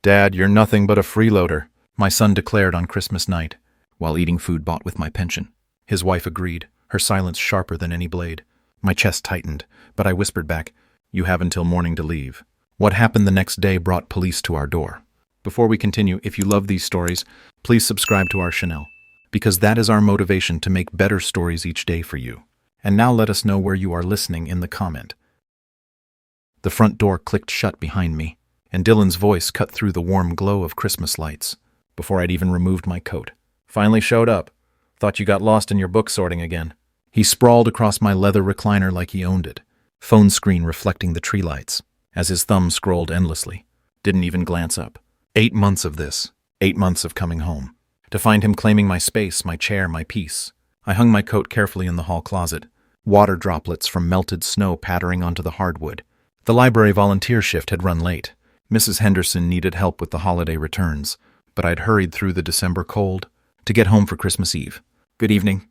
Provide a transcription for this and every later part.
"Dad, you're nothing but a freeloader," my son declared on Christmas night, while eating food bought with my pension. His wife agreed, her silence sharper than any blade. My chest tightened, but I whispered back, "You have until morning to leave." What happened the next day brought police to our door. Before we continue, if you love these stories, please subscribe to our channel, because that is our motivation to make better stories each day for you. And now let us know where you are listening in the comment. The front door clicked shut behind me, and Dylan's voice cut through the warm glow of Christmas lights, before I'd even removed my coat. "Finally showed up. Thought you got lost in your book sorting again." He sprawled across my leather recliner like he owned it, phone screen reflecting the tree lights, as his thumb scrolled endlessly. Didn't even glance up. 8 months of this. 8 months of coming home. To find him claiming my space, my chair, my peace. I hung my coat carefully in the hall closet, water droplets from melted snow pattering onto the hardwood. The library volunteer shift had run late. Mrs. Henderson needed help with the holiday returns, but I'd hurried through the December cold to get home for Christmas Eve. "Good evening."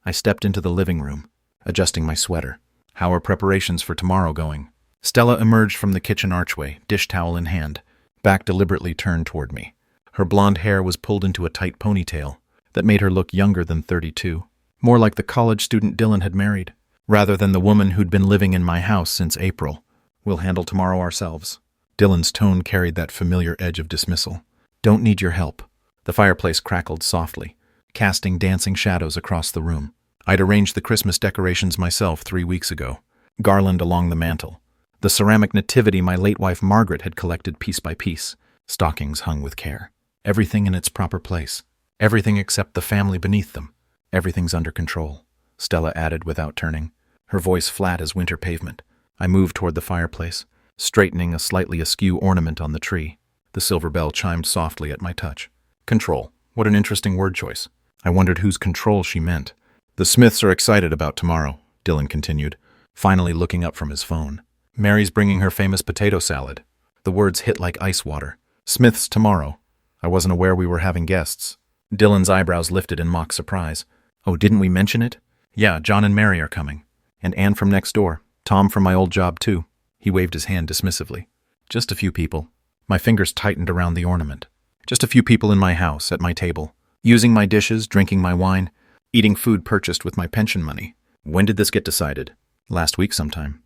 I stepped into the living room, adjusting my sweater. "How are preparations for tomorrow going?" Stella emerged from the kitchen archway, dish towel in hand, back deliberately turned toward me. Her blonde hair was pulled into a tight ponytail that made her look younger than 32, more like the college student Dylan had married, rather than the woman who'd been living in my house since April. "We'll handle tomorrow ourselves." Dylan's tone carried that familiar edge of dismissal. "Don't need your help." The fireplace crackled softly, casting dancing shadows across the room. I'd arranged the Christmas decorations myself 3 weeks ago, garland along the mantel. The ceramic nativity my late wife Margaret had collected piece by piece, stockings hung with care. Everything in its proper place. Everything except the family beneath them. "Everything's under control," Stella added without turning, her voice flat as winter pavement. I moved toward the fireplace, straightening a slightly askew ornament on the tree. The silver bell chimed softly at my touch. Control. What an interesting word choice. I wondered whose control she meant. "The Smiths are excited about tomorrow," Dylan continued, finally looking up from his phone. "Mary's bringing her famous potato salad." The words hit like ice water. "Smiths tomorrow. I wasn't aware we were having guests." Dylan's eyebrows lifted in mock surprise. "Oh, didn't we mention it?" "Yeah, John and Mary are coming. And Anne from next door. Tom from my old job, too." He waved his hand dismissively. "Just a few people." My fingers tightened around the ornament. "Just a few people in my house, at my table, using my dishes, drinking my wine, eating food purchased with my pension money." "When did this get decided?" "Last week sometime."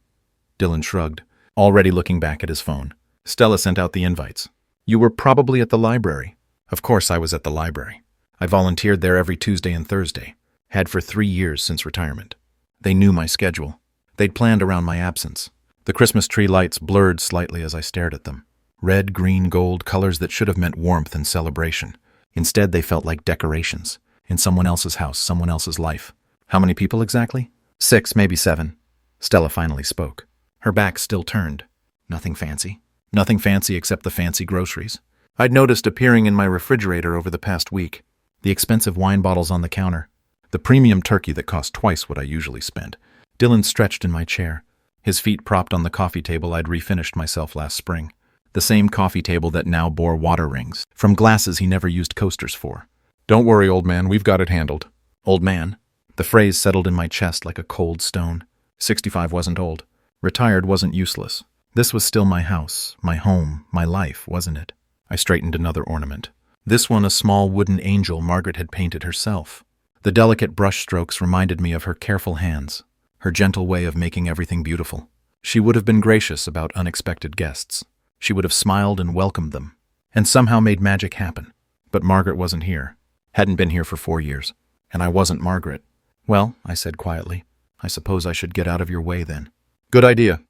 Dylan shrugged, already looking back at his phone. "Stella sent out the invites." "You were probably at the library." "Of course I was at the library. I volunteered there every Tuesday and Thursday. Had for 3 years since retirement. They knew my schedule. They'd planned around my absence. The Christmas tree lights blurred slightly as I stared at them. Red, green, gold, colors that should have meant warmth and celebration. Instead, they felt like decorations. In someone else's house, someone else's life. "How many people exactly?" 6, maybe 7. Stella finally spoke. Her back still turned. "Nothing fancy." "Nothing fancy except the fancy groceries." I'd noticed appearing in my refrigerator over the past week. The expensive wine bottles on the counter. The premium turkey that cost twice what I usually spend. Dylan stretched in my chair, his feet propped on the coffee table I'd refinished myself last spring. The same coffee table that now bore water rings, from glasses he never used coasters for. "Don't worry, old man, we've got it handled." "Old man?" The phrase settled in my chest like a cold stone. 65 wasn't old. Retired wasn't useless. This was still my house, my home, my life, wasn't it? I straightened another ornament. This one a small wooden angel Margaret had painted herself. The delicate brush strokes reminded me of her careful hands, her gentle way of making everything beautiful. She would have been gracious about unexpected guests. She would have smiled and welcomed them, and somehow made magic happen. But Margaret wasn't here. Hadn't been here for 4 years. And I wasn't Margaret. "Well," I said quietly, "I suppose I should get out of your way then." "Good idea."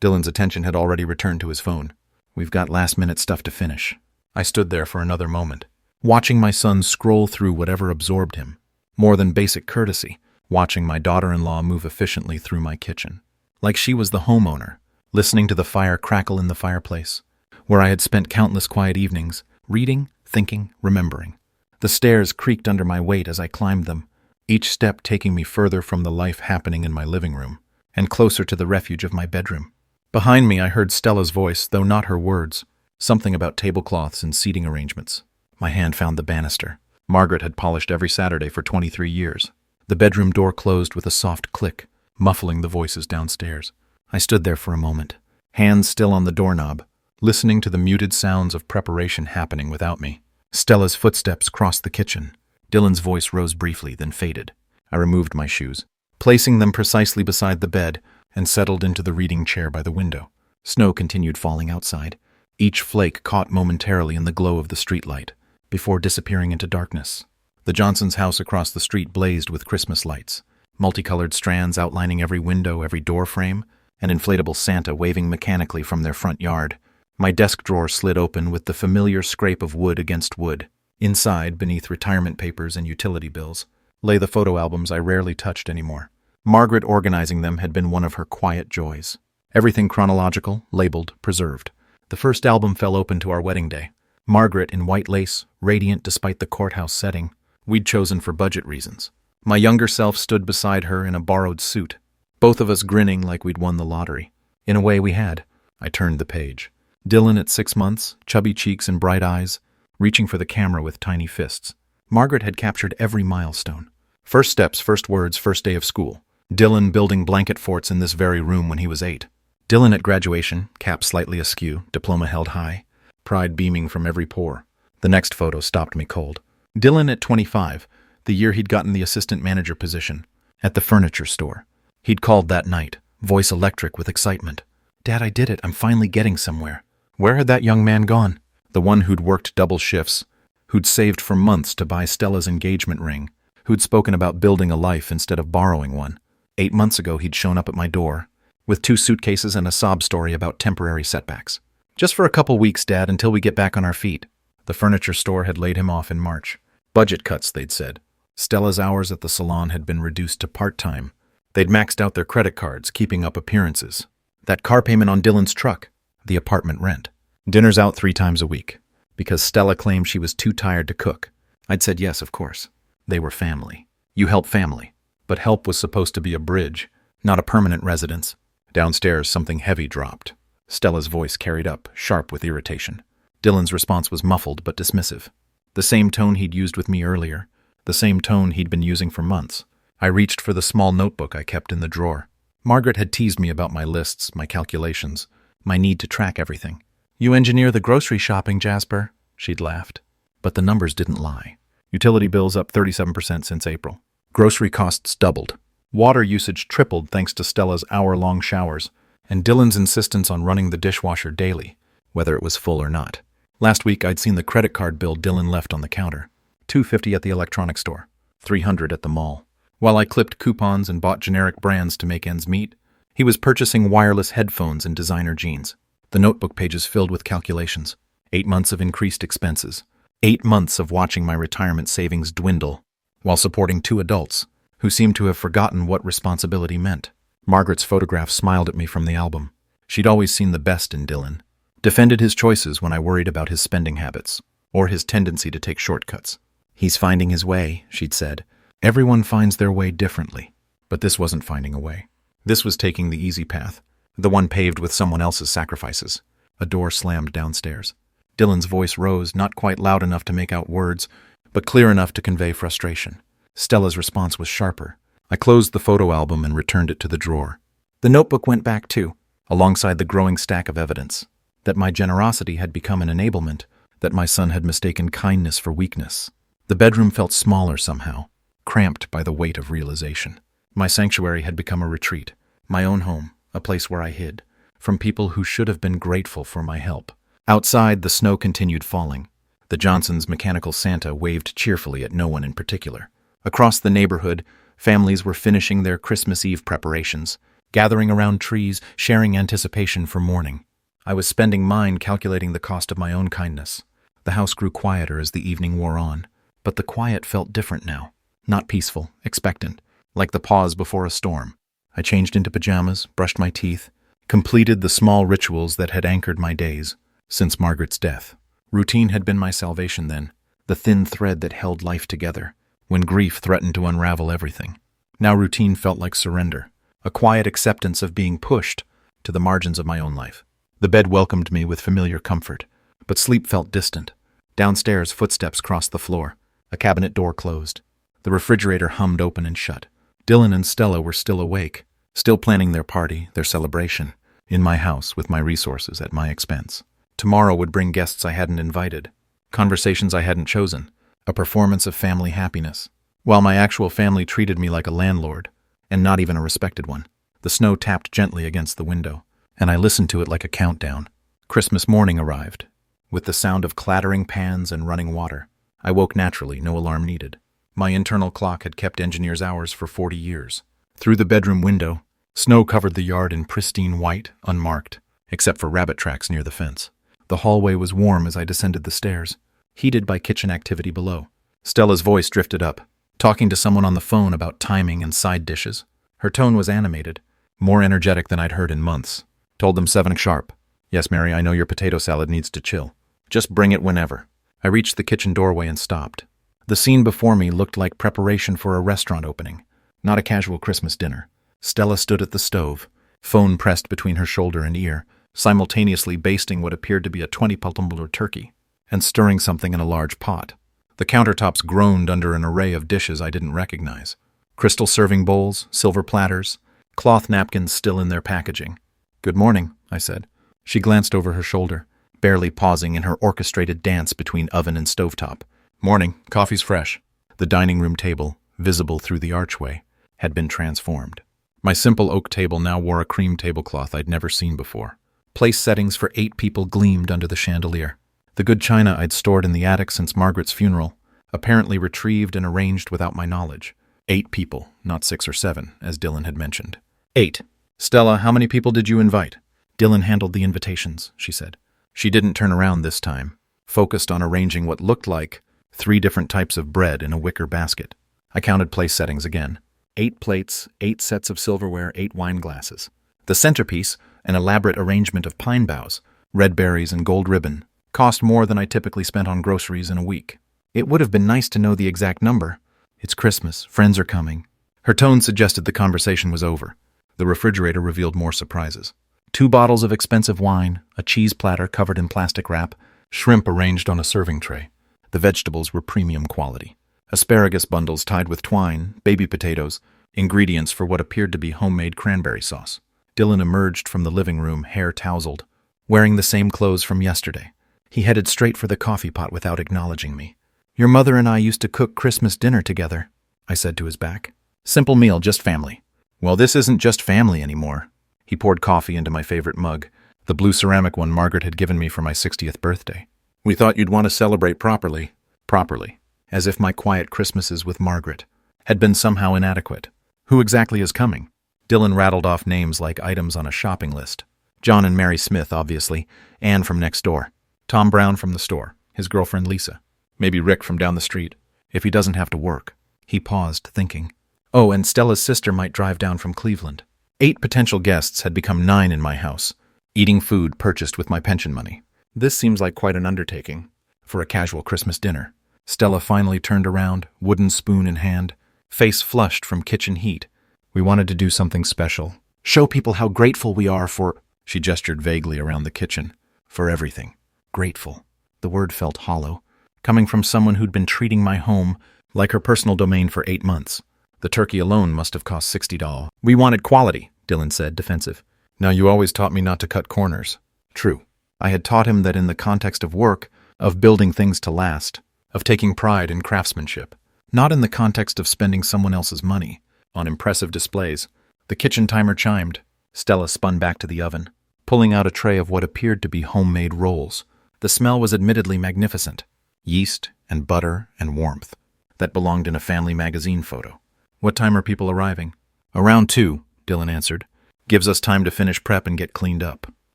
Dylan's attention had already returned to his phone. "We've got last-minute stuff to finish." I stood there for another moment, watching my son scroll through whatever absorbed him. More than basic courtesy, watching my daughter-in-law move efficiently through my kitchen. Like she was the homeowner, listening to the fire crackle in the fireplace, where I had spent countless quiet evenings, reading, thinking, remembering. The stairs creaked under my weight as I climbed them, each step taking me further from the life happening in my living room, and closer to the refuge of my bedroom. Behind me I heard Stella's voice, though not her words, something about tablecloths and seating arrangements. My hand found the banister. Margaret had polished every Saturday for 23 years. The bedroom door closed with a soft click, muffling the voices downstairs. I stood there for a moment, hands still on the doorknob, listening to the muted sounds of preparation happening without me. Stella's footsteps crossed the kitchen. Dylan's voice rose briefly, then faded. I removed my shoes, placing them precisely beside the bed, and settled into the reading chair by the window. Snow continued falling outside, each flake caught momentarily in the glow of the streetlight, before disappearing into darkness. The Johnsons' house across the street blazed with Christmas lights, multicolored strands outlining every window, every door frame, an inflatable Santa waving mechanically from their front yard. My desk drawer slid open with the familiar scrape of wood against wood. Inside, beneath retirement papers and utility bills, lay the photo albums I rarely touched anymore. Margaret organizing them had been one of her quiet joys. Everything chronological, labeled, preserved. The first album fell open to our wedding day. Margaret in white lace, radiant despite the courthouse setting, we'd chosen for budget reasons. My younger self stood beside her in a borrowed suit, both of us grinning like we'd won the lottery. In a way, we had. I turned the page. Dylan at 6 months, chubby cheeks and bright eyes, reaching for the camera with tiny fists. Margaret had captured every milestone. First steps, first words, first day of school. Dylan building blanket forts in this very room when he was 8. Dylan at graduation, cap slightly askew, diploma held high, pride beaming from every pore. The next photo stopped me cold. Dylan at 25, the year he'd gotten the assistant manager position, at the furniture store. He'd called that night, voice electric with excitement. "Dad, I did it. I'm finally getting somewhere." Where had that young man gone? The one who'd worked double shifts, who'd saved for months to buy Stella's engagement ring, who'd spoken about building a life instead of borrowing one. 8 months ago, he'd shown up at my door, with 2 suitcases and a sob story about temporary setbacks. "Just for a couple weeks, Dad, until we get back on our feet." The furniture store had laid him off in March. Budget cuts, they'd said. Stella's hours at the salon had been reduced to part-time. They'd maxed out their credit cards, keeping up appearances. That car payment on Dylan's truck, the apartment rent. Dinners out 3 times a week, because Stella claimed she was too tired to cook. I'd said yes, of course. They were family. You help family. But help was supposed to be a bridge, not a permanent residence. Downstairs, something heavy dropped. Stella's voice carried up, sharp with irritation. Dylan's response was muffled but dismissive. The same tone he'd used with me earlier, the same tone he'd been using for months. I reached for the small notebook I kept in the drawer. Margaret had teased me about my lists, my calculations, my need to track everything. "You engineer the grocery shopping, Jasper," she'd laughed. But the numbers didn't lie. Utility bills up 37% since April. Grocery costs doubled. Water usage tripled thanks to Stella's hour-long showers, and Dylan's insistence on running the dishwasher daily, whether it was full or not. Last week, I'd seen the credit card bill Dylan left on the counter. $250 at the electronics store, $300 at the mall. While I clipped coupons and bought generic brands to make ends meet, he was purchasing wireless headphones and designer jeans. The notebook pages filled with calculations. 8 months of increased expenses. 8 months of watching my retirement savings dwindle, while supporting 2 adults who seemed to have forgotten what responsibility meant. Margaret's photograph smiled at me from the album. She'd always seen the best in Dylan, defended his choices when I worried about his spending habits, or his tendency to take shortcuts. "He's finding his way," she'd said. "Everyone finds their way differently." But this wasn't finding a way. This was taking the easy path, the one paved with someone else's sacrifices. A door slammed downstairs. Dylan's voice rose, not quite loud enough to make out words, but clear enough to convey frustration. Stella's response was sharper. I closed the photo album and returned it to the drawer. The notebook went back too, alongside the growing stack of evidence, that my generosity had become an enablement, that my son had mistaken kindness for weakness. The bedroom felt smaller somehow, cramped by the weight of realization. My sanctuary had become a retreat, my own home, a place where I hid, from people who should have been grateful for my help. Outside, the snow continued falling. The Johnsons' mechanical Santa waved cheerfully at no one in particular. Across the neighborhood, families were finishing their Christmas Eve preparations, gathering around trees, sharing anticipation for morning. I was spending mine calculating the cost of my own kindness. The house grew quieter as the evening wore on, but the quiet felt different now. Not peaceful, expectant, like the pause before a storm. I changed into pajamas, brushed my teeth, completed the small rituals that had anchored my days since Margaret's death. Routine had been my salvation then, the thin thread that held life together, when grief threatened to unravel everything. Now routine felt like surrender, a quiet acceptance of being pushed to the margins of my own life. The bed welcomed me with familiar comfort, but sleep felt distant. Downstairs, footsteps crossed the floor. A cabinet door closed. The refrigerator hummed open and shut. Dylan and Stella were still awake, still planning their party, their celebration, in my house with my resources at my expense. Tomorrow would bring guests I hadn't invited, conversations I hadn't chosen, a performance of family happiness, while my actual family treated me like a landlord, and not even a respected one. The snow tapped gently against the window, and I listened to it like a countdown. Christmas morning arrived, with the sound of clattering pans and running water. I woke naturally, no alarm needed. My internal clock had kept engineer's hours for 40 years. Through the bedroom window, snow covered the yard in pristine white, unmarked, except for rabbit tracks near the fence. The hallway was warm as I descended the stairs, heated by kitchen activity below. Stella's voice drifted up, talking to someone on the phone about timing and side dishes. Her tone was animated, more energetic than I'd heard in months. Told them 7 sharp. Yes, Mary, I know your potato salad needs to chill. Just bring it whenever. I reached the kitchen doorway and stopped. The scene before me looked like preparation for a restaurant opening, not a casual Christmas dinner. Stella stood at the stove, phone pressed between her shoulder and ear, simultaneously basting what appeared to be a 20-tumbler turkey, and stirring something in a large pot. The countertops groaned under an array of dishes I didn't recognize. Crystal serving bowls, silver platters, cloth napkins still in their packaging. "Good morning," I said. She glanced over her shoulder, barely pausing in her orchestrated dance between oven and stovetop. "Morning, coffee's fresh." The dining room table, visible through the archway, had been transformed. My simple oak table now wore a cream tablecloth I'd never seen before. Place settings for 8 people gleamed under the chandelier. The good china I'd stored in the attic since Margaret's funeral, apparently retrieved and arranged without my knowledge. 8 people, not 6 or 7, as Dylan had mentioned. 8. "Stella, how many people did you invite?" "Dylan handled the invitations," she said. She didn't turn around this time, focused on arranging what looked like 3 different types of bread in a wicker basket. I counted place settings again. 8 plates, 8 sets of silverware, 8 wine glasses. The centerpiece, an elaborate arrangement of pine boughs, red berries, and gold ribbon, cost more than I typically spent on groceries in a week. It would have been nice to know the exact number. It's Christmas, friends are coming. Her tone suggested the conversation was over. The refrigerator revealed more surprises. 2 bottles of expensive wine, a cheese platter covered in plastic wrap, shrimp arranged on a serving tray. The vegetables were premium quality. Asparagus bundles tied with twine, baby potatoes, ingredients for what appeared to be homemade cranberry sauce. Dylan emerged from the living room, hair tousled, wearing the same clothes from yesterday. He headed straight for the coffee pot without acknowledging me. "Your mother and I used to cook Christmas dinner together," I said to his back. "Simple meal, just family." "Well, this isn't just family anymore." He poured coffee into my favorite mug, the blue ceramic one Margaret had given me for my 60th birthday. "We thought you'd want to celebrate properly." Properly. As if my quiet Christmases with Margaret had been somehow inadequate. "Who exactly is coming?" Dylan rattled off names like items on a shopping list. John and Mary Smith, obviously, Anne from next door, Tom Brown from the store, his girlfriend Lisa, maybe Rick from down the street, if he doesn't have to work. He paused, thinking. Oh, and Stella's sister might drive down from Cleveland. 8 potential guests had become 9 in my house, eating food purchased with my pension money. This seems like quite an undertaking for a casual Christmas dinner. Stella finally turned around, wooden spoon in hand, face flushed from kitchen heat. "We wanted to do something special. Show people how grateful we are for—" She gestured vaguely around the kitchen. "For everything. Grateful." The word felt hollow, coming from someone who'd been treating my home like her personal domain for 8 months. The turkey alone must have cost $60. "We wanted quality," Dylan said, defensive. "Now, you always taught me not to cut corners." True. I had taught him that in the context of work, of building things to last, of taking pride in craftsmanship, not in the context of spending someone else's money on impressive displays. The kitchen timer chimed. Stella spun back to the oven, pulling out a tray of what appeared to be homemade rolls. The smell was admittedly magnificent. Yeast and butter and warmth. That belonged in a family magazine photo. "What time are people arriving?" "Around 2, Dylan answered. "Gives us time to finish prep and get cleaned up."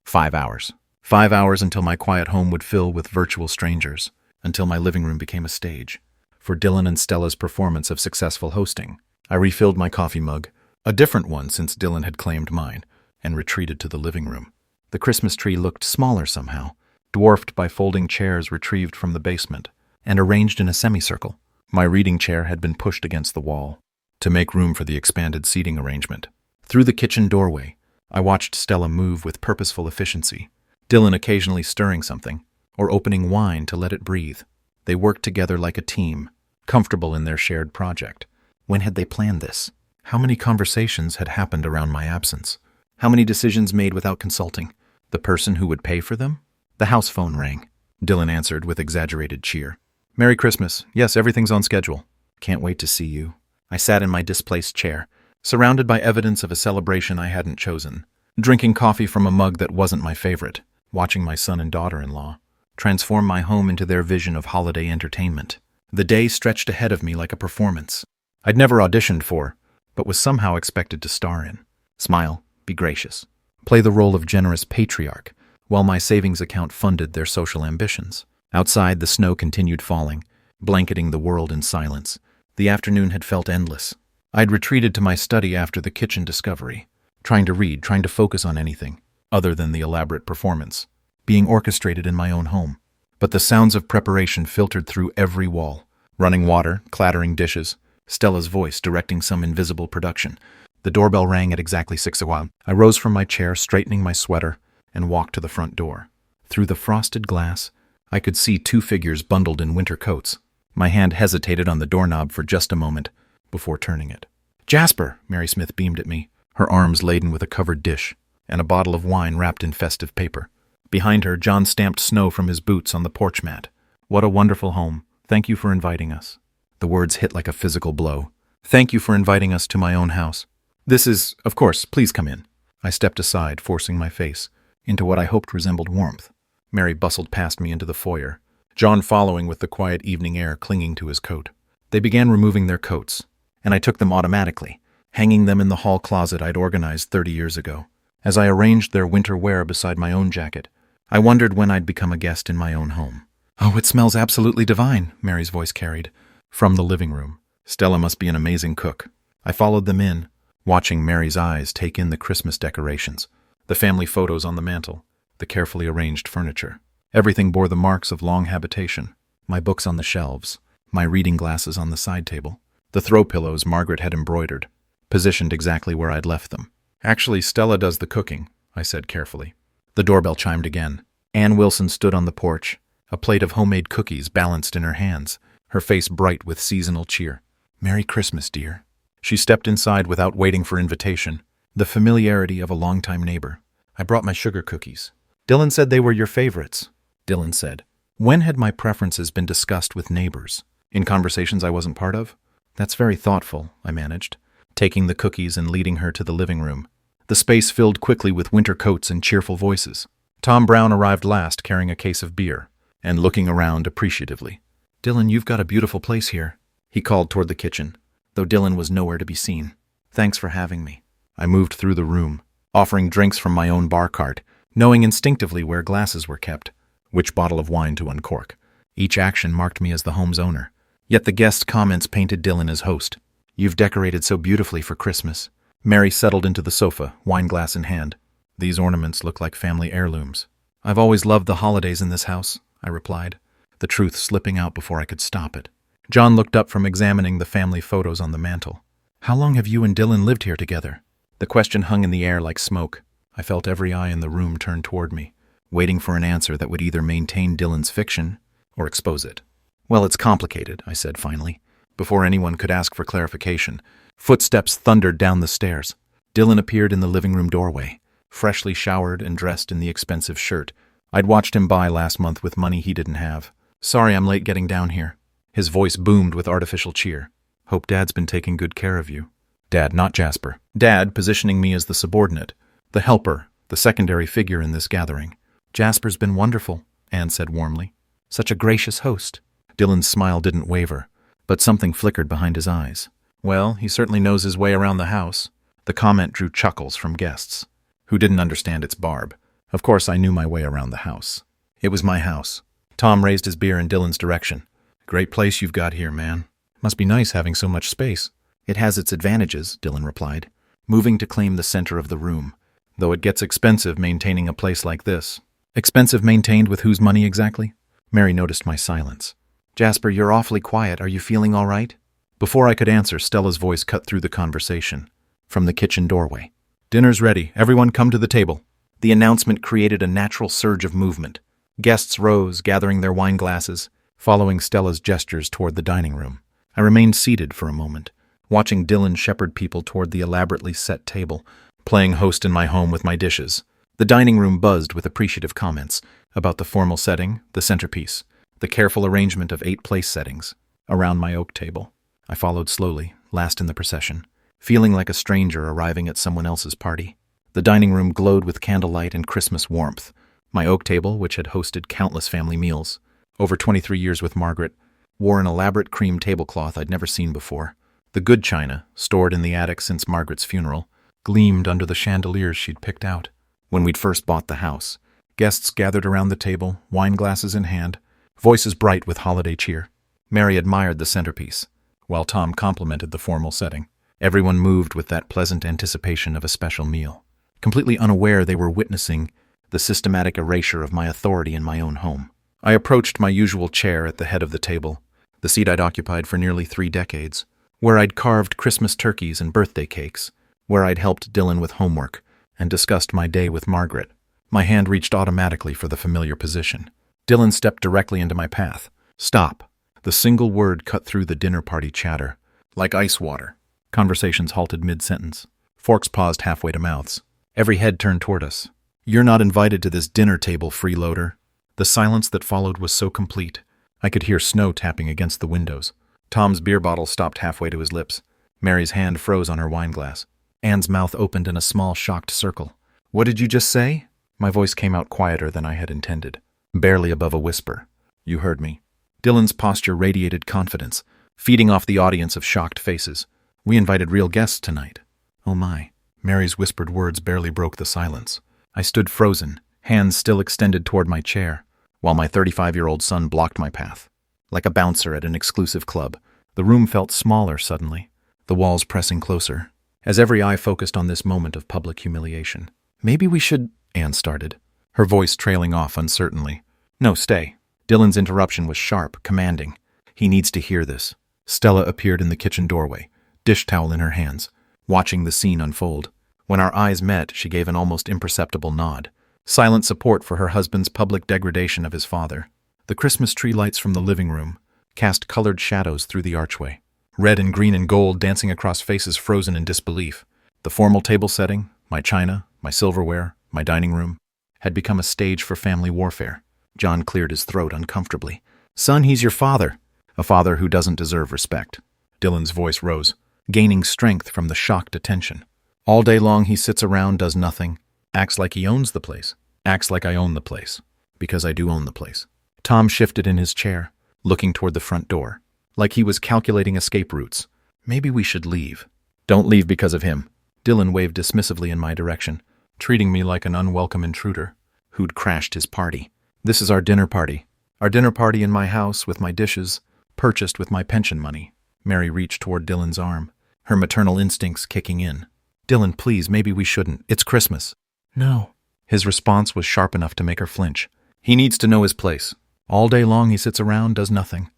5 hours. 5 hours until my quiet home would fill with virtual strangers, until my living room became a stage. For Dylan and Stella's performance of successful hosting, I refilled my coffee mug, a different one since Dylan had claimed mine, and retreated to the living room. The Christmas tree looked smaller somehow, dwarfed by folding chairs retrieved from the basement, and arranged in a semicircle. My reading chair had been pushed against the wall, to make room for the expanded seating arrangement. Through the kitchen doorway, I watched Stella move with purposeful efficiency, Dylan occasionally stirring something, or opening wine to let it breathe. They worked together like a team, comfortable in their shared project. When had they planned this? How many conversations had happened around my absence? How many decisions made without consulting? The person who would pay for them? The house phone rang. Dylan answered with exaggerated cheer. "Merry Christmas. Yes, everything's on schedule. Can't wait to see you." I sat in my displaced chair, surrounded by evidence of a celebration I hadn't chosen, drinking coffee from a mug that wasn't my favorite, watching my son and daughter-in-law transform my home into their vision of holiday entertainment. The day stretched ahead of me like a performance I'd never auditioned for, but was somehow expected to star in. Smile, be gracious, play the role of generous patriarch, while my savings account funded their social ambitions. Outside, the snow continued falling, blanketing the world in silence. The afternoon had felt endless. I'd retreated to my study after the kitchen discovery, trying to read, trying to focus on anything other than the elaborate performance being orchestrated in my own home. But the sounds of preparation filtered through every wall. Running water, clattering dishes, Stella's voice directing some invisible production. The doorbell rang at exactly 6:00. I rose from my chair, straightening my sweater, and walked to the front door. Through the frosted glass, I could see two figures bundled in winter coats. My hand hesitated on the doorknob for just a moment before turning it. "Jasper!" Mary Smith beamed at me, her arms laden with a covered dish and a bottle of wine wrapped in festive paper. Behind her, John stamped snow from his boots on the porch mat. "What a wonderful home. Thank you for inviting us." The words hit like a physical blow. "Thank you for inviting us to my own house. This is, of course, please come in." I stepped aside, forcing my face into what I hoped resembled warmth. Mary bustled past me into the foyer, John following with the quiet evening air clinging to his coat. They began removing their coats, and I took them automatically, hanging them in the hall closet I'd organized 30 years ago. As I arranged their winter wear beside my own jacket, I wondered when I'd become a guest in my own home. "Oh, it smells absolutely divine," Mary's voice carried from the living room. "Stella must be an amazing cook." I followed them in, watching Mary's eyes take in the Christmas decorations, the family photos on the mantel, the carefully arranged furniture. Everything bore the marks of long habitation. My books on the shelves, my reading glasses on the side table, the throw pillows Margaret had embroidered, positioned exactly where I'd left them. "Actually, Stella does the cooking," I said carefully. The doorbell chimed again. Ann Wilson stood on the porch, a plate of homemade cookies balanced in her hands, her face bright with seasonal cheer. "Merry Christmas, dear." She stepped inside without waiting for invitation, the familiarity of a longtime neighbor. "I brought my sugar cookies. Dylan said they were your favorites." Dylan said. When had my preferences been discussed with neighbors? In conversations I wasn't part of? "That's very thoughtful," I managed, taking the cookies and leading her to the living room. The space filled quickly with winter coats and cheerful voices. Tom Brown arrived last, carrying a case of beer, and looking around appreciatively. "Dylan, you've got a beautiful place here," he called toward the kitchen, though Dylan was nowhere to be seen. "Thanks for having me." I moved through the room, offering drinks from my own bar cart, knowing instinctively where glasses were kept, which bottle of wine to uncork. Each action marked me as the home's owner. Yet the guest comments painted Dylan as host. "You've decorated so beautifully for Christmas." Mary settled into the sofa, wineglass in hand. "These ornaments look like family heirlooms." "I've always loved the holidays in this house," I replied, the truth slipping out before I could stop it. John looked up from examining the family photos on the mantel. "How long have you and Dylan lived here together?" The question hung in the air like smoke. I felt every eye in the room turn toward me, waiting for an answer that would either maintain Dylan's fiction or expose it. "Well, it's complicated," I said finally. Before anyone could ask for clarification, footsteps thundered down the stairs. Dylan appeared in the living room doorway, freshly showered and dressed in the expensive shirt I'd watched him buy last month with money he didn't have. "Sorry I'm late getting down here." His voice boomed with artificial cheer. "Hope Dad's been taking good care of you." Dad, not Jasper. Dad, positioning me as the subordinate, the helper, the secondary figure in this gathering. "Jasper's been wonderful," Anne said warmly. "Such a gracious host." Dylan's smile didn't waver, but something flickered behind his eyes. "Well, he certainly knows his way around the house." The comment drew chuckles from guests, who didn't understand its barb. Of course I knew my way around the house. It was my house. Tom raised his beer in Dylan's direction. "Great place you've got here, man. Must be nice having so much space." "It has its advantages," Dylan replied, moving to claim the center of the room. "Though it gets expensive maintaining a place like this." "Expensive maintained with whose money exactly?" Mary noticed my silence. "Jasper, you're awfully quiet. Are you feeling all right?" Before I could answer, Stella's voice cut through the conversation from the kitchen doorway. "Dinner's ready. Everyone come to the table." The announcement created a natural surge of movement. Guests rose, gathering their wine glasses, following Stella's gestures toward the dining room. I remained seated for a moment, watching Dylan shepherd people toward the elaborately set table, playing host in my home with my dishes. The dining room buzzed with appreciative comments about the formal setting, the centerpiece, the careful arrangement of 8 place settings around my oak table. I followed slowly, last in the procession, feeling like a stranger arriving at someone else's party. The dining room glowed with candlelight and Christmas warmth. My oak table, which had hosted countless family meals, over 23 years with Margaret, wore an elaborate cream tablecloth I'd never seen before. The good china, stored in the attic since Margaret's funeral, gleamed under the chandeliers she'd picked out. When we'd first bought the house, guests gathered around the table, wine glasses in hand, voices bright with holiday cheer. Mary admired the centerpiece, while Tom complimented the formal setting. Everyone moved with that pleasant anticipation of a special meal, completely unaware they were witnessing the systematic erasure of my authority in my own home. I approached my usual chair at the head of the table, the seat I'd occupied for nearly 3 decades, where I'd carved Christmas turkeys and birthday cakes, where I'd helped Dylan with homework and discussed my day with Margaret. My hand reached automatically for the familiar position. Dylan stepped directly into my path. Stop. The single word cut through the dinner party chatter. Like ice water. Conversations halted mid-sentence. Forks paused halfway to mouths. Every head turned toward us. You're not invited to this dinner table, freeloader. The silence that followed was so complete. I could hear snow tapping against the windows. Tom's beer bottle stopped halfway to his lips. Mary's hand froze on her wine glass. Anne's mouth opened in a small, shocked circle. What did you just say? My voice came out quieter than I had intended, barely above a whisper. You heard me. Dylan's posture radiated confidence, feeding off the audience of shocked faces. We invited real guests tonight. Oh my. Mary's whispered words barely broke the silence. I stood frozen, hands still extended toward my chair, while my 35-year-old son blocked my path. Like a bouncer at an exclusive club, the room felt smaller suddenly, the walls pressing closer, as every eye focused on this moment of public humiliation. Maybe we should, Anne started, her voice trailing off uncertainly. No, stay. Dylan's interruption was sharp, commanding. He needs to hear this. Stella appeared in the kitchen doorway, dish towel in her hands, watching the scene unfold. When our eyes met, she gave an almost imperceptible nod. Silent support for her husband's public degradation of his father. The Christmas tree lights from the living room cast colored shadows through the archway. Red and green and gold dancing across faces frozen in disbelief. The formal table setting, my china, my silverware, my dining room, had become a stage for family warfare. John cleared his throat uncomfortably. Son, he's your father. A father who doesn't deserve respect. Dylan's voice rose, gaining strength from the shocked attention. All day long he sits around, does nothing, acts like he owns the place, acts like I own the place, because I do own the place. Tom shifted in his chair, looking toward the front door, like he was calculating escape routes. Maybe we should leave. Don't leave because of him. Dylan waved dismissively in my direction, treating me like an unwelcome intruder who'd crashed his party. This is our dinner party. Our dinner party in my house with my dishes, purchased with my pension money. Mary reached toward Dylan's arm, her maternal instincts kicking in. Dylan, please, maybe we shouldn't. It's Christmas. No. His response was sharp enough to make her flinch. He needs to know his place. All day long he sits around, does nothing.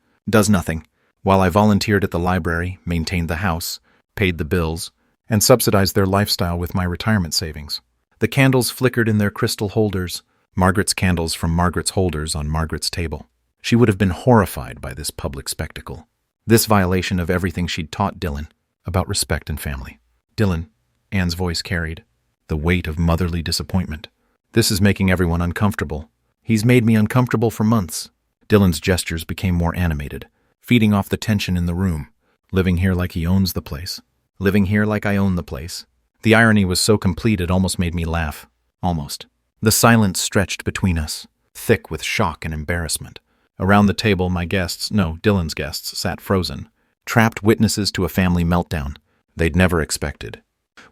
While I volunteered at the library, maintained the house, paid the bills, and subsidized their lifestyle with my retirement savings. The candles flickered in their crystal holders, Margaret's candles from Margaret's holders on Margaret's table. She would have been horrified by this public spectacle. This violation of everything she'd taught Dylan about respect and family. Dylan, Anne's voice carried the weight of motherly disappointment. This is making everyone uncomfortable. He's made me uncomfortable for months. Dylan's gestures became more animated, feeding off the tension in the room. Living here like he owns the place. Living here like I own the place. The irony was so complete it almost made me laugh. Almost. The silence stretched between us, thick with shock and embarrassment. Around the table, my guests, no, Dylan's guests, sat frozen, trapped witnesses to a family meltdown they'd never expected.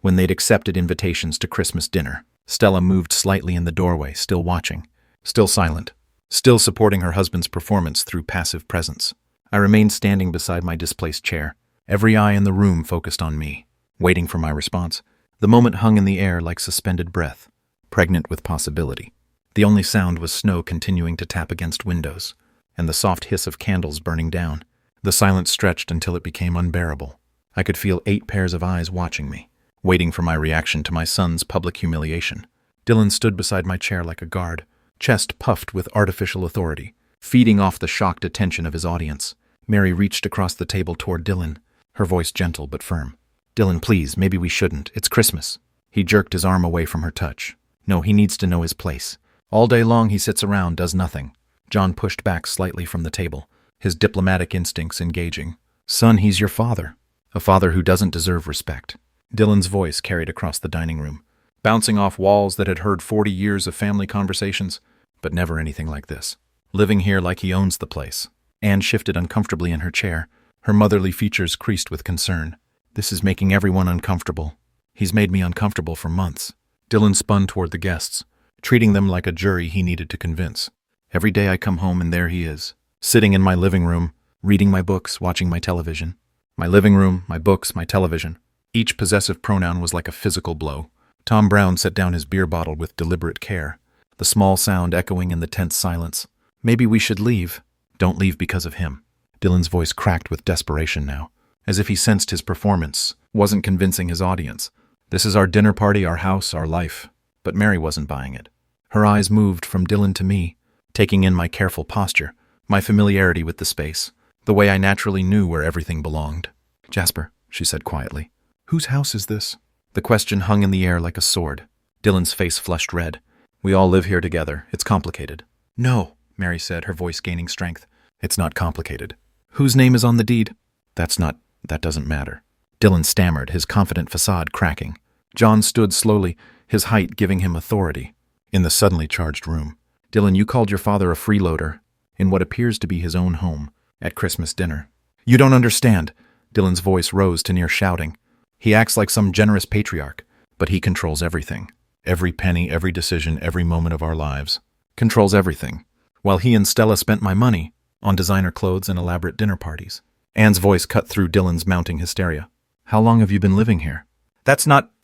When they'd accepted invitations to Christmas dinner, Stella moved slightly in the doorway, still watching, still silent, still supporting her husband's performance through passive presence. I remained standing beside my displaced chair, every eye in the room focused on me, waiting for my response. The moment hung in the air like suspended breath, pregnant with possibility. The only sound was snow continuing to tap against windows, and the soft hiss of candles burning down. The silence stretched until it became unbearable. I could feel 8 pairs of eyes watching me, waiting for my reaction to my son's public humiliation. Dylan stood beside my chair like a guard, chest puffed with artificial authority, feeding off the shocked attention of his audience. Mary reached across the table toward Dylan, her voice gentle but firm. Dylan, please, maybe we shouldn't. It's Christmas. He jerked his arm away from her touch. No, he needs to know his place. All day long he sits around, does nothing. John pushed back slightly from the table, his diplomatic instincts engaging. Son, he's your father. A father who doesn't deserve respect. Dylan's voice carried across the dining room, bouncing off walls that had heard 40 years of family conversations, but never anything like this. Living here like he owns the place. Anne shifted uncomfortably in her chair, her motherly features creased with concern. This is making everyone uncomfortable. He's made me uncomfortable for months. Dylan spun toward the guests, treating them like a jury he needed to convince. Every day I come home and there he is, sitting in my living room, reading my books, watching my television. My living room, my books, my television. Each possessive pronoun was like a physical blow. Tom Brown set down his beer bottle with deliberate care, the small sound echoing in the tense silence. Maybe we should leave. Don't leave because of him. Dylan's voice cracked with desperation now, as if he sensed his performance wasn't convincing his audience. This is our dinner party, our house, our life. But Mary wasn't buying it. Her eyes moved from Dylan to me, taking in my careful posture, my familiarity with the space, the way I naturally knew where everything belonged. Jasper, she said quietly, whose house is this? The question hung in the air like a sword. Dylan's face flushed red. We all live here together. It's complicated. No, Mary said, her voice gaining strength. It's not complicated. Whose name is on the deed? That doesn't matter. Dylan stammered, his confident facade cracking. John stood slowly, his height giving him authority. In the suddenly charged room. Dylan, you called your father a freeloader, in what appears to be his own home, at Christmas dinner. You don't understand. Dylan's voice rose to near shouting. He acts like some generous patriarch, but he controls everything. Every penny, every decision, every moment of our lives. Controls everything. While he and Stella spent my money on designer clothes and elaborate dinner parties. Anne's voice cut through Dylan's mounting hysteria. How long have you been living here?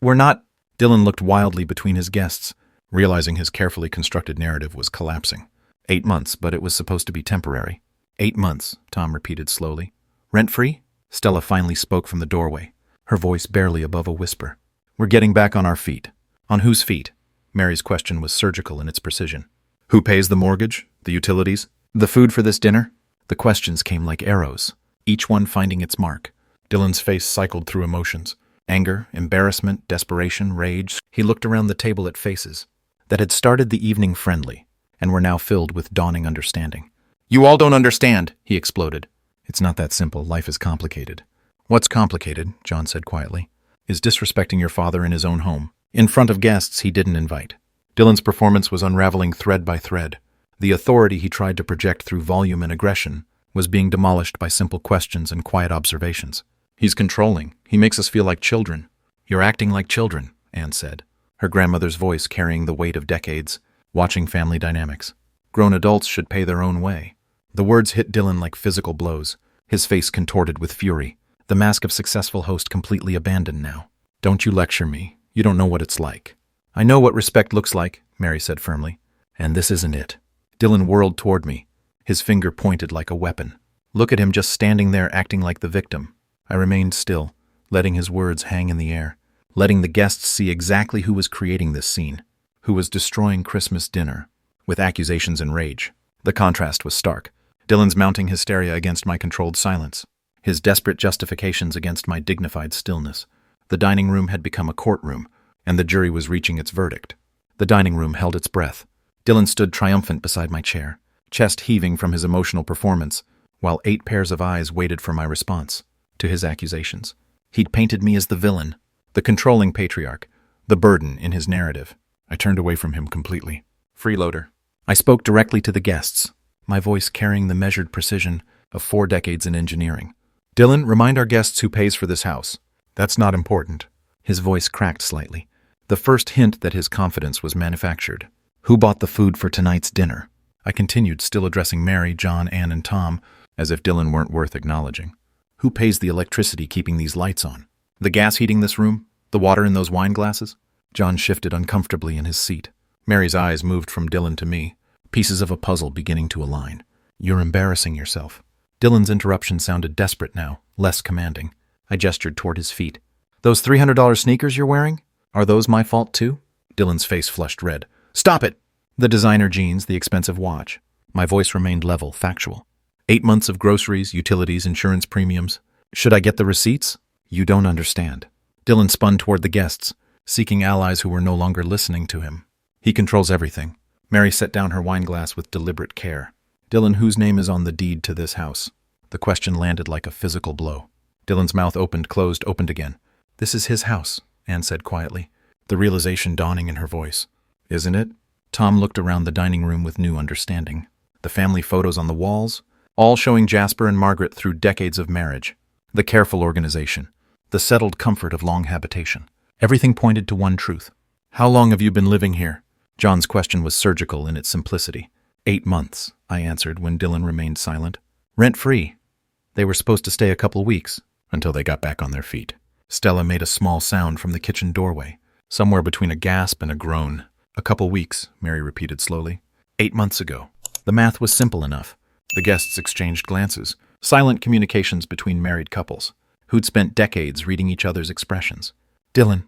We're not. Dylan looked wildly between his guests, realizing his carefully constructed narrative was collapsing. 8 months, but it was supposed to be temporary. 8 months, Tom repeated slowly. Rent-free? Stella finally spoke from the doorway, her voice barely above a whisper. We're getting back on our feet. On whose feet? Mary's question was surgical in its precision. Who pays the mortgage? The utilities? The food for this dinner? The questions came like arrows, each one finding its mark. Dylan's face cycled through emotions. Anger, embarrassment, desperation, rage. He looked around the table at faces that had started the evening friendly and were now filled with dawning understanding. You all don't understand, he exploded. It's not that simple. Life is complicated. What's complicated, John said quietly, is disrespecting your father in his own home, in front of guests he didn't invite. Dylan's performance was unraveling thread by thread. The authority he tried to project through volume and aggression was being demolished by simple questions and quiet observations. He's controlling. He makes us feel like children. You're acting like children, Anne said, her grandmother's voice carrying the weight of decades, watching family dynamics. Grown adults should pay their own way. The words hit Dylan like physical blows, his face contorted with fury, the mask of successful host completely abandoned now. Don't you lecture me. You don't know what it's like. I know what respect looks like, Mary said firmly, and this isn't it. Dylan whirled toward me, his finger pointed like a weapon. Look at him just standing there acting like the victim. I remained still, letting his words hang in the air, letting the guests see exactly who was creating this scene, who was destroying Christmas dinner, with accusations and rage. The contrast was stark. Dylan's mounting hysteria against my controlled silence, his desperate justifications against my dignified stillness. The dining room had become a courtroom, and the jury was reaching its verdict. The dining room held its breath. Dylan stood triumphant beside my chair, chest heaving from his emotional performance, while 8 pairs of eyes waited for my response to his accusations. He'd painted me as the villain, the controlling patriarch, the burden in his narrative. I turned away from him completely. Freeloader. I spoke directly to the guests, my voice carrying the measured precision of 4 decades in engineering. Dylan, remind our guests who pays for this house. That's not important. His voice cracked slightly, the first hint that his confidence was manufactured. Who bought the food for tonight's dinner? I continued, still addressing Mary, John, Anne, and Tom, as if Dylan weren't worth acknowledging. Who pays the electricity keeping these lights on? The gas heating this room? The water in those wine glasses? John shifted uncomfortably in his seat. Mary's eyes moved from Dylan to me, pieces of a puzzle beginning to align. You're embarrassing yourself. Dylan's interruption sounded desperate now, less commanding. I gestured toward his feet. Those $300 sneakers you're wearing? Are those my fault too? Dylan's face flushed red. Stop it! The designer jeans, the expensive watch. My voice remained level, factual. 8 months of groceries, utilities, insurance premiums. Should I get the receipts? You don't understand. Dylan spun toward the guests, seeking allies who were no longer listening to him. He controls everything. Mary set down her wineglass with deliberate care. Dylan, whose name is on the deed to this house? The question landed like a physical blow. Dylan's mouth opened, closed, opened again. This is his house, Anne said quietly, the realization dawning in her voice. Isn't it? Tom looked around the dining room with new understanding. The family photos on the walls, all showing Jasper and Margaret through decades of marriage. The careful organization, the settled comfort of long habitation. Everything pointed to one truth. How long have you been living here? John's question was surgical in its simplicity. 8 months, I answered when Dylan remained silent. Rent-free. They were supposed to stay a couple weeks, until they got back on their feet. Stella made a small sound from the kitchen doorway, somewhere between a gasp and a groan. A couple weeks, Mary repeated slowly. 8 months ago. The math was simple enough. The guests exchanged glances, silent communications between married couples, who'd spent decades reading each other's expressions. Dylan,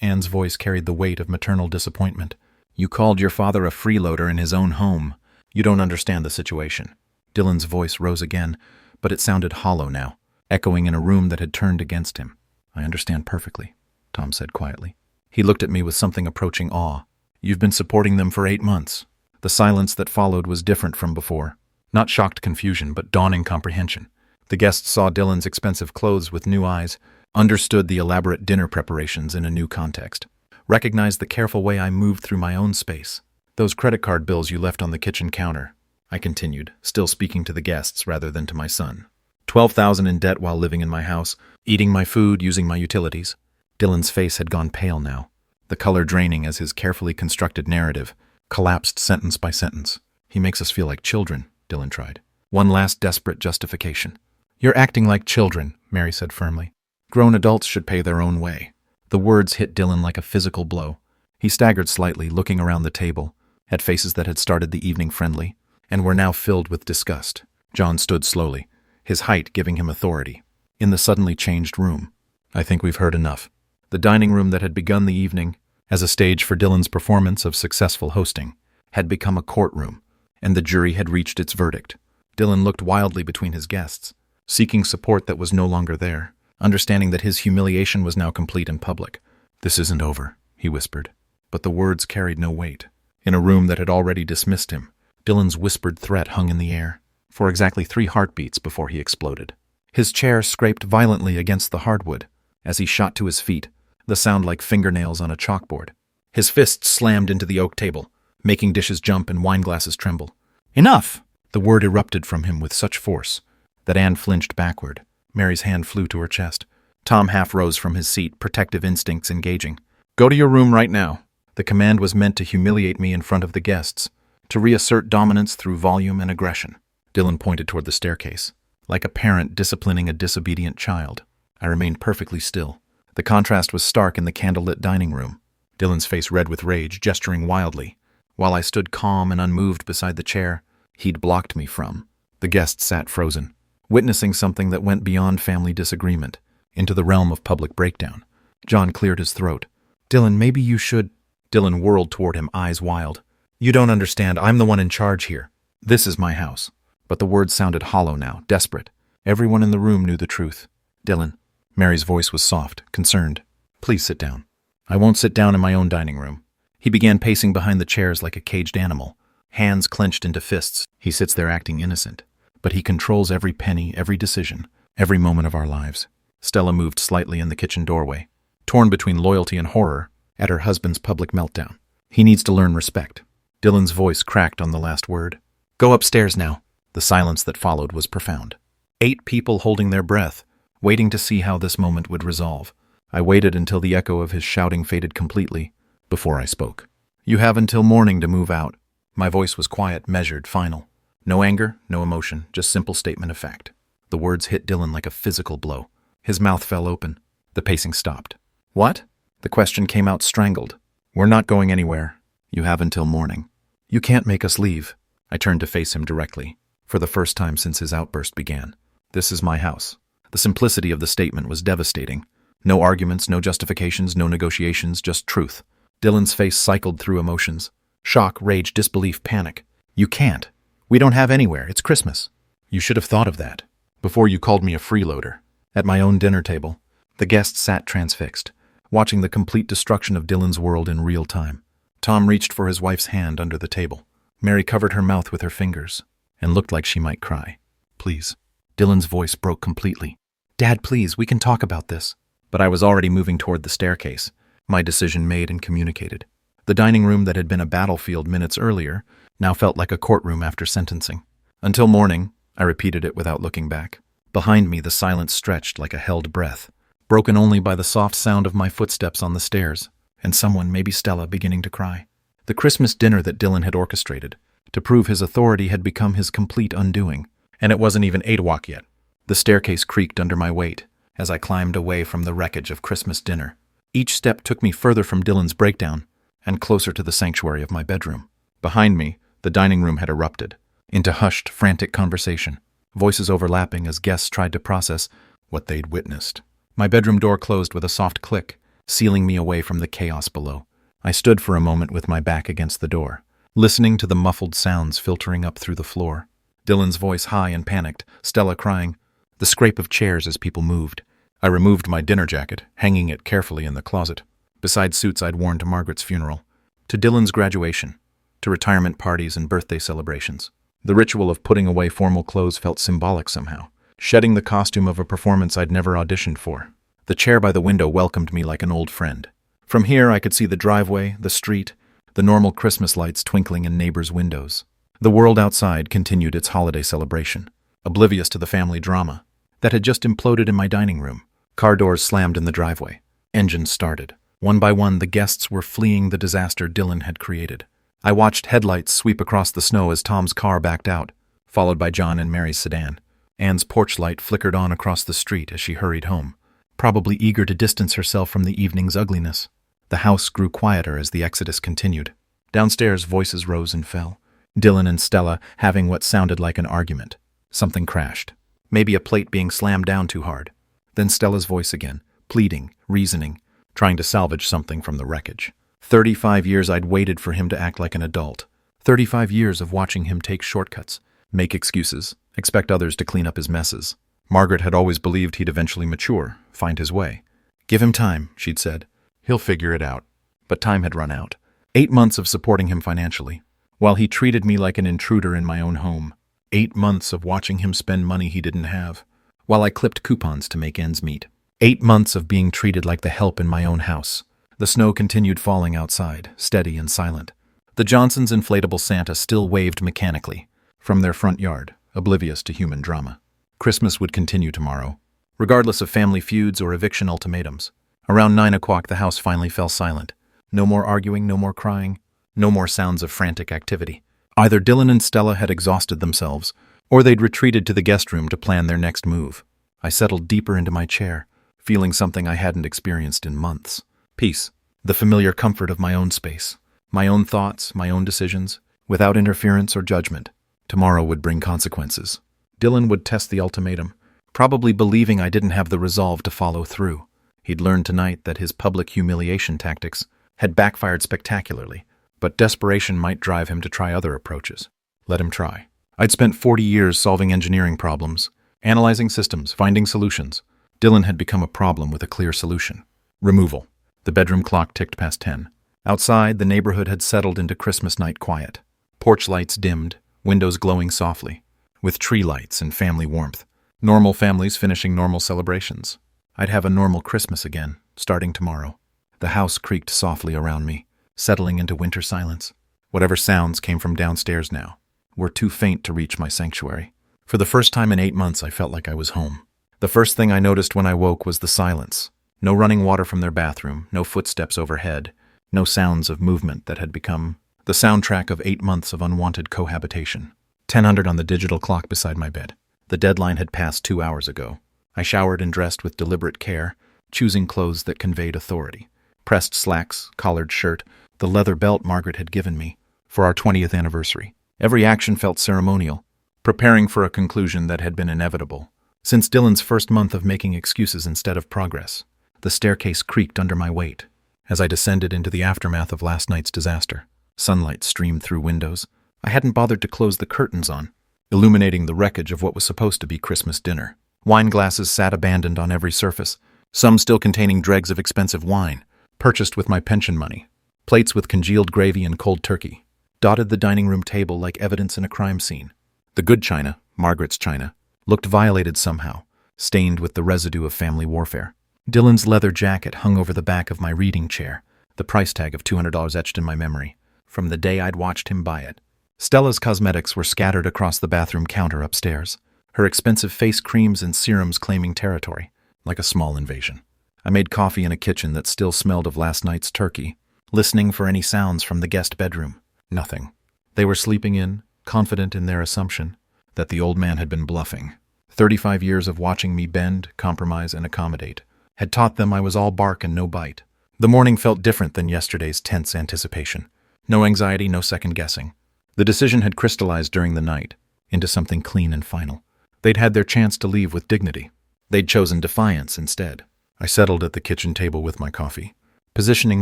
Anne's voice carried the weight of maternal disappointment. You called your father a freeloader in his own home. You don't understand the situation. Dylan's voice rose again, but it sounded hollow now, echoing in a room that had turned against him. I understand perfectly, Tom said quietly. He looked at me with something approaching awe. You've been supporting them for 8 months. The silence that followed was different from before. Not shocked confusion, but dawning comprehension. The guests saw Dylan's expensive clothes with new eyes, understood the elaborate dinner preparations in a new context, recognized the careful way I moved through my own space. Those credit card bills you left on the kitchen counter, I continued, still speaking to the guests rather than to my son. $12,000 in debt while living in my house, eating my food, using my utilities. Dylan's face had gone pale now, the color draining as his carefully constructed narrative collapsed sentence by sentence. He makes us feel like children, Dylan tried. One last desperate justification. You're acting like children, Mary said firmly. Grown adults should pay their own way. The words hit Dylan like a physical blow. He staggered slightly, looking around the table, at faces that had started the evening friendly, and were now filled with disgust. John stood slowly, his height giving him authority. In the suddenly changed room. I think we've heard enough. The dining room that had begun the evening, as a stage for Dylan's performance of successful hosting, had become a courtroom, and the jury had reached its verdict. Dylan looked wildly between his guests, seeking support that was no longer there, understanding that his humiliation was now complete and public. This isn't over, he whispered, but the words carried no weight. In a room that had already dismissed him, Dylan's whispered threat hung in the air, for exactly 3 heartbeats before he exploded. His chair scraped violently against the hardwood as he shot to his feet, the sound like fingernails on a chalkboard. His fists slammed into the oak table, making dishes jump and wineglasses tremble. Enough! The word erupted from him with such force that Anne flinched backward. Mary's hand flew to her chest. Tom half rose from his seat, protective instincts engaging. Go to your room right now. The command was meant to humiliate me in front of the guests, to reassert dominance through volume and aggression. Dylan pointed toward the staircase, like a parent disciplining a disobedient child. I remained perfectly still. The contrast was stark in the candlelit dining room. Dylan's face red with rage, gesturing wildly, while I stood calm and unmoved beside the chair he'd blocked me from. The guests sat frozen, witnessing something that went beyond family disagreement, into the realm of public breakdown. John cleared his throat. Dylan, maybe you should... Dylan whirled toward him, eyes wild. You don't understand. I'm the one in charge here. This is my house. But the words sounded hollow now, desperate. Everyone in the room knew the truth. Dylan. Mary's voice was soft, concerned. Please sit down. I won't sit down in my own dining room. He began pacing behind the chairs like a caged animal, hands clenched into fists. He sits there acting innocent, but he controls every penny, every decision, every moment of our lives. Stella moved slightly in the kitchen doorway, torn between loyalty and horror at her husband's public meltdown. He needs to learn respect. Dylan's voice cracked on the last word. Go upstairs now. The silence that followed was profound. 8 people holding their breath, waiting to see how this moment would resolve. I waited until the echo of his shouting faded completely, before I spoke. You have until morning to move out. My voice was quiet, measured, final. No anger, no emotion, just simple statement of fact. The words hit Dylan like a physical blow. His mouth fell open. The pacing stopped. What? The question came out strangled. We're not going anywhere. You have until morning. You can't make us leave. I turned to face him directly, for the first time since his outburst began. This is my house. The simplicity of the statement was devastating. No arguments, no justifications, no negotiations, just truth. Dylan's face cycled through emotions. Shock, rage, disbelief, panic. You can't. We don't have anywhere. It's Christmas. You should have thought of that before you called me a freeloader. At my own dinner table, the guests sat transfixed, watching the complete destruction of Dylan's world in real time. Tom reached for his wife's hand under the table. Mary covered her mouth with her fingers and looked like she might cry. Please. Dylan's voice broke completely. Dad, please, we can talk about this. But I was already moving toward the staircase, my decision made and communicated. The dining room that had been a battlefield minutes earlier now felt like a courtroom after sentencing. Until morning, I repeated it without looking back. Behind me, the silence stretched like a held breath, broken only by the soft sound of my footsteps on the stairs, and someone, maybe Stella, beginning to cry. The Christmas dinner that Dylan had orchestrated to prove his authority had become his complete undoing, and it wasn't even 8 o'clock yet. The staircase creaked under my weight as I climbed away from the wreckage of Christmas dinner. Each step took me further from Dylan's breakdown and closer to the sanctuary of my bedroom. Behind me, the dining room had erupted into hushed, frantic conversation, voices overlapping as guests tried to process what they'd witnessed. My bedroom door closed with a soft click, sealing me away from the chaos below. I stood for a moment with my back against the door, listening to the muffled sounds filtering up through the floor. Dylan's voice high and panicked, Stella crying, the scrape of chairs as people moved. I removed my dinner jacket, hanging it carefully in the closet, beside suits I'd worn to Margaret's funeral, to Dylan's graduation, to retirement parties and birthday celebrations. The ritual of putting away formal clothes felt symbolic somehow, shedding the costume of a performance I'd never auditioned for. The chair by the window welcomed me like an old friend. From here I could see the driveway, the street, the normal Christmas lights twinkling in neighbors' windows. The world outside continued its holiday celebration, oblivious to the family drama that had just imploded in my dining room. Car doors slammed in the driveway. Engines started. One by one, the guests were fleeing the disaster Dylan had created. I watched headlights sweep across the snow as Tom's car backed out, followed by John and Mary's sedan. Anne's porch light flickered on across the street as she hurried home, probably eager to distance herself from the evening's ugliness. The house grew quieter as the exodus continued. Downstairs, voices rose and fell. Dylan and Stella having what sounded like an argument. Something crashed. Maybe a plate being slammed down too hard. Then Stella's voice again, pleading, reasoning, trying to salvage something from the wreckage. 35 years I'd waited for him to act like an adult. 35 years of watching him take shortcuts, make excuses, expect others to clean up his messes. Margaret had always believed he'd eventually mature, find his way. Give him time, she'd said. He'll figure it out. But time had run out. 8 months of supporting him financially, while he treated me like an intruder in my own home. 8 months of watching him spend money he didn't have, while I clipped coupons to make ends meet. 8 months of being treated like the help in my own house. The snow continued falling outside, steady and silent. The Johnsons' inflatable Santa still waved mechanically from their front yard, oblivious to human drama. Christmas would continue tomorrow, regardless of family feuds or eviction ultimatums. Around 9 o'clock, the house finally fell silent. No more arguing, no more crying, no more sounds of frantic activity. Either Dylan and Stella had exhausted themselves, or they'd retreated to the guest room to plan their next move. I settled deeper into my chair, feeling something I hadn't experienced in months. Peace, the familiar comfort of my own space, my own thoughts, my own decisions, without interference or judgment. Tomorrow would bring consequences. Dylan would test the ultimatum, probably believing I didn't have the resolve to follow through. He'd learned tonight that his public humiliation tactics had backfired spectacularly, but desperation might drive him to try other approaches. Let him try. I'd spent 40 years solving engineering problems, analyzing systems, finding solutions. Dylan had become a problem with a clear solution. Removal. The bedroom clock ticked past 10. Outside, the neighborhood had settled into Christmas night quiet. Porch lights dimmed, windows glowing softly, with tree lights and family warmth. Normal families finishing normal celebrations. I'd have a normal Christmas again, starting tomorrow. The house creaked softly around me, settling into winter silence. Whatever sounds came from downstairs now were too faint to reach my sanctuary. For the first time in 8 months, I felt like I was home. The first thing I noticed when I woke was the silence. No running water from their bathroom, no footsteps overhead, no sounds of movement that had become the soundtrack of 8 months of unwanted cohabitation. 10:00 on the digital clock beside my bed. The deadline had passed 2 hours ago. I showered and dressed with deliberate care, choosing clothes that conveyed authority. Pressed slacks, collared shirt, the leather belt Margaret had given me for our 20th anniversary. Every action felt ceremonial, preparing for a conclusion that had been inevitable. Since Dylan's first month of making excuses instead of progress, the staircase creaked under my weight. As I descended into the aftermath of last night's disaster, sunlight streamed through windows I hadn't bothered to close the curtains on, illuminating the wreckage of what was supposed to be Christmas dinner. Wine glasses sat abandoned on every surface, some still containing dregs of expensive wine, purchased with my pension money. Plates with congealed gravy and cold turkey dotted the dining room table like evidence in a crime scene. The good china, Margaret's china, looked violated somehow, stained with the residue of family warfare. Dylan's leather jacket hung over the back of my reading chair, the price tag of $200 etched in my memory, from the day I'd watched him buy it. Stella's cosmetics were scattered across the bathroom counter upstairs, her expensive face creams and serums claiming territory, like a small invasion. I made coffee in a kitchen that still smelled of last night's turkey, listening for any sounds from the guest bedroom. Nothing. They were sleeping in, confident in their assumption that the old man had been bluffing. 35 years of watching me bend, compromise, and accommodate had taught them I was all bark and no bite. The morning felt different than yesterday's tense anticipation. No anxiety, no second guessing. The decision had crystallized during the night into something clean and final. They'd had their chance to leave with dignity. They'd chosen defiance instead. I settled at the kitchen table with my coffee, positioning